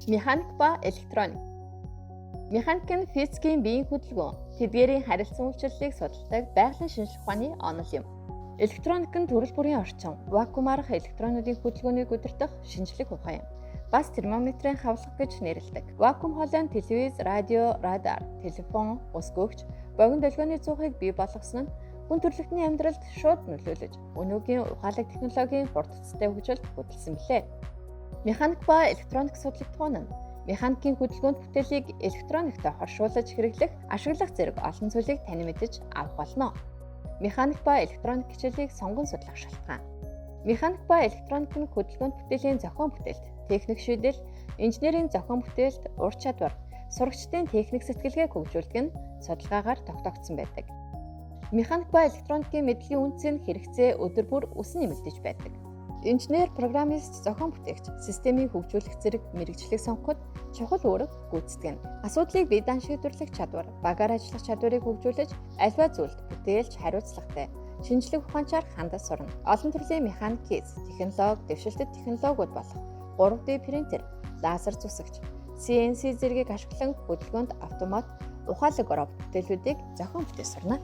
Механик ба электроник. Механик нь физикийн биеийн хөдөлгөөн, тэдгээрийн харилцан үйлчлэлийг судалдаг байгалийн шинжлэх ухааны онол юм. Электроник нь төрөл бүрийн орчин, вакуумаарх электронуудын хөдөлгөөнийг удирдах шинжлэх ухаан юм. Бас термометрийн хавлага гэж нэрлэдэг. Вакуум хоолойн телевиз, радио, радар, телефон, ус гөгч, богино долгионы цуухыг бий болгосон нь хүн төрөлхтний амьдралд шууд нөлөөлөж, өнөөгийн ухаалаг технологийн хурдцтай хөгжилд хөдөлсөн билээ. Механик ба электроник судлагдах нь механикийн хөдөлгөөнд бүтээлийг электрониктой хоршуулж хэрэглэх, ашиглах зэрэг олон зүйлийг тань мэдэж авах болно. Механик ба электроник хичээлийг сонгон судлах шалтгаан. Механик ба электроник нь хөдөлгөөнд бүтээлийн зохион бүтээлт, техник шийдэл, инженерийн зохион бүтээлт, ур чадвар, сурагчдын техник сэтгэлгээг хөгжүүлдэг нь судалгаагаар тогтоогдсон байдаг. Механик ба электроникийн мэдлэгийн үнцийн хэрэгцээ өдөр бүр өснө нэмэгдэж байдаг. Инженер, программист, зохион бүтээгч, системийг хөгжүүлэх зэрэг мэрэгчлийг сонгоход чухал үүрэг гүйцэтгэв. Асуудлыг бие даан шийдвэрлэх чадвар, багаар ажиллах чадварыг хөгжүүлж, аливаа зүйлд бүтээлч хариуцлагатай, шинжлэх ухаанчаар хандаж сурна. Олон төрлийн механик кейс, технологи, дэвшилтэт технологиуд болох 3D принтер, лазер зүсэгч, CNC зэргийг ашиглан хөдөлгөөнд автомат, ухаалаг робот бүтээлүүдийг зохион бүтээж сурна.